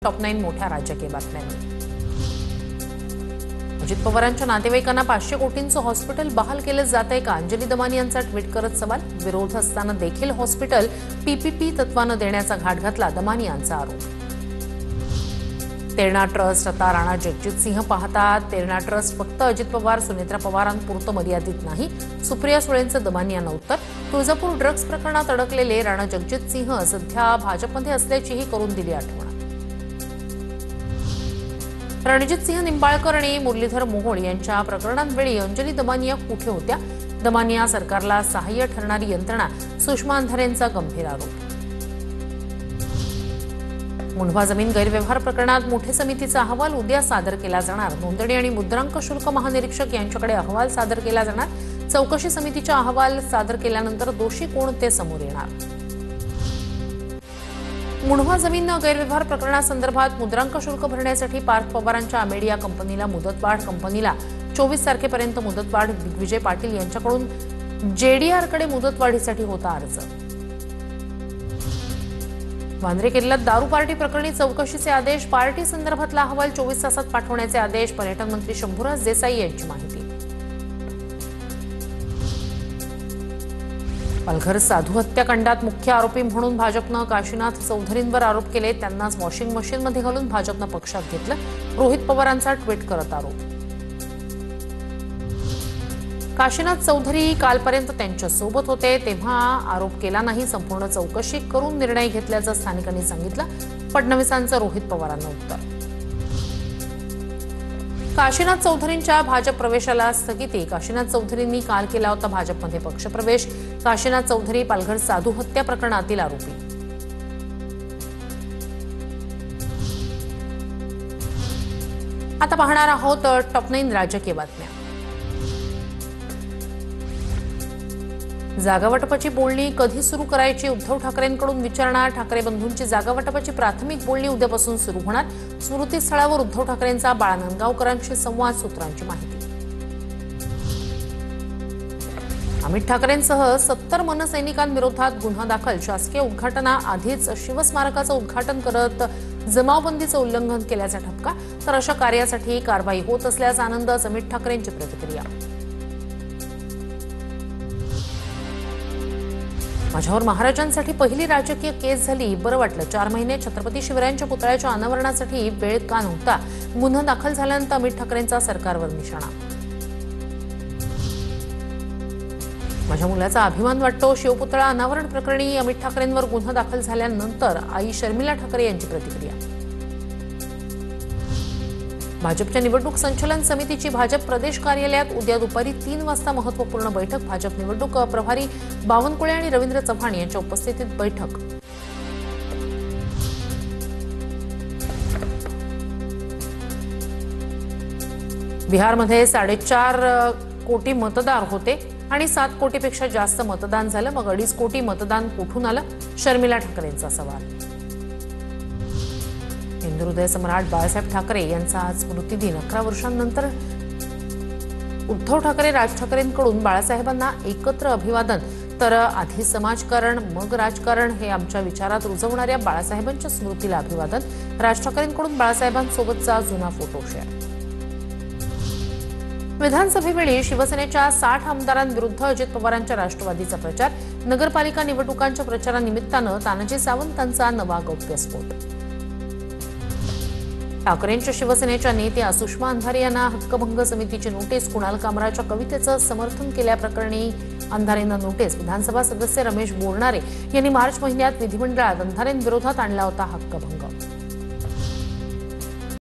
Top 9 मोठ्या राजकीय बातम्यांनी। अजित पवारांच्या नातेवाईकांना 500 कोटींचं हॉस्पिटल बहाल केलं जातंय का? अंजली दमानी यांचा ट्विट करत सवाल। विरोध असताना देखील हॉस्पिटल पीपीपी तत्वानं देण्याचा घाट घातला, दमानी यांचा आरोप। तेरणा ट्रस्ट आता राणा जगजितसिंह पाहतात। तेरणा ट्रस्ट फक्त अजित पवार सुनेत्रा पवारांपुरतं मर्यादित नाही, सुप्रिया सुळेंचं दमानी यांना उत्तर। तुळजापूर ड्रग्ज प्रकरणात अडकलेले राणा जगजितसिंह सध्या भाजपमध्ये असल्याचीही करून दिली आठवण। रणजितसिंह निंबाळकर आणि मुरलीधर मोहोळ यांच्या प्रकरणांवेळी अंजली दमानिया कुठे होत्या? दमानिया सरकारला सहाय्य ठरणारी यंत्रणा, सुषमा अंधारेंचा गंभीर आरोप। मुंढवा जमीन गैरव्यवहार प्रकरणात मोठे समितीचा अहवाल उद्या सादर केला जाणार। नोंदणी आणि मुद्रांक शुल्क महानिरीक्षक यांच्याकडे अहवाल सादर केला जाणार। चौकशी समितीचा अहवाल सादर केल्यानंतर दोषी कोण ते समोर येणार। मुंढवा जमीन गैरव्यवहार प्रकरणासंदर्भात मुद्रांक शुल्क भरण्यासाठी पार्थ पवारांच्या अमेडिया कंपनीला मुदतवाढ, कंपनीला 24 तारखेपर्यंत मुदतवाढ। दिग्विजय पाटील यांच्याकडून जेडीआरकडे मुदतवाढीसाठी होता अर्ज। वांद्रे किल्ल्यात दारू पार्टी प्रकरणी चौकशीचे आदेश, पार्टी संदर्भातला अहवाल 24 तासात पाठवण्याचे आदेश। पर्यटन मंत्री शंभूराज देसाई यांची माहिती। पालघर साधू हत्याकांडात मुख्य आरोपी म्हणून भाजपनं काशीनाथ चौधरींवर आरोप केले। त्यांनाच वॉशिंग मशीनमध्ये घालून भाजपनं पक्षात घेतलं, रोहित पवारांचा ट्विट करत आरोप। काशीनाथ चौधरी कालपर्यंत त्यांच्या सोबत होते, तेव्हा आरोप केला नाही। संपूर्ण चौकशी करून निर्णय घेतल्याचं स्थानिकांनी सांगितलं। फडणवीसांचं रोहित पवारांना उत्तर। काशीनाथ चौधरींच्या भाजप प्रवेशाला स्थगिती, काशीनाथ चौधरींनी काल केला होता भाजपमध्ये पक्षप्रवेश। काशीनाथ चौधरी पालघर साधू हत्या प्रकरणातील आरोपी। आता पाहणार आहोत टॉप 9 राजकीय बातम्या। जागावाटपाची बोलणी कधी सुरू करायची? उद्धव ठाकरेंकडून विचारणा। ठाकरे बंधूंची जागावाटपाची प्राथमिक बोलणी उद्यापासून सुरू होणार। स्मृतीस्थळावर उद्धव ठाकरेंचा बाळानंदगावकरांशी संवाद, सूत्रांची माहिती। अमित ठाकरेंसह 70 मनसैनिकांविरोधात गुन्हा दाखल, शासकीय उद्घाटनाआधीच शिवस्मारकाचं उद्घाटन करत जमावबंदीचं उल्लंघन केल्याचा ठपका, तर अशा कार्यासाठी कारवाई होत असल्याचा आनंद, अमित ठाकरेंची प्रतिक्रिया। माझ्यावर महाराजांसाठी पहिली राजकीय केस झाली, बरं वाटलं। 4 महिने छत्रपती शिवरायांच्या पुतळ्याच्या अनावरणासाठी वेळ का नव्हता? गुन्हा दाखल झाल्यानंतर अमित ठाकरेंचा सरकारवर निशाणा। माझ्या मुलाचा अभिमान वाटतो, शिवपुतळा अनावरण प्रकरणी अमित ठाकरेंवर गुन्हा दाखल झाल्यानंतर आई शर्मिला ठाकरे यांची प्रतिक्रिया। भाजपच्या निवडणूक संचालन समितीची भाजप प्रदेश कार्यालयात उद्या दुपारी 3 वाजता महत्त्वपूर्ण बैठक। भाजप निवडणूक प्रभारी बावनकुळे आणि रवींद्र चव्हाण यांच्या उपस्थितीत बैठक। बिहारमध्ये 4.5 कोटी मतदार होते आणि 7 कोटीपेक्षा जास्त मतदान झालं, मग 2.5 कोटी मतदान कुठून आलं? शर्मिला ठाकरेंचा सवाल। हिंदू हृदय सम्राट बाळासाहेब ठाकरे यांचा आज स्मृतिदिन। 11 वर्षांनंतर उद्धव ठाकरे, राज ठाकरेंकडून बाळासाहेबांना एकत्र अभिवादन। तर आधी समाजकारण मग राजकारण हे आमच्या विचारात रुजवणाऱ्या बाळासाहेबांच्या स्मृतीला अभिवादन। राज ठाकरेंकडून बाळासाहेबांसोबतचा जुना फोटो शेअर। विधानसभेवेळी शिवसेनेच्या 60 आमदारांविरुद्ध अजित पवारांच्या राष्ट्रवादीचा प्रचार। नगरपालिका निवडणुकांच्या प्रचारानिमित्तानं तानाजी सावंतांचा नवा गौप्यस्फोट। ठाकरेंच्या शिवसेनेच्या नेत्या सुषमा अंधारे यांना हक्कभंग समितीची नोटीस। कुणाल कामराच्या कवितेचं समर्थन केल्याप्रकरणी अंधारेंना नोटीस। विधानसभा सदस्य रमेश बोरनारे यांनी मार्च महिन्यात विधिमंडळात अंधारेंविरोधात आणला होता हक्कभंग।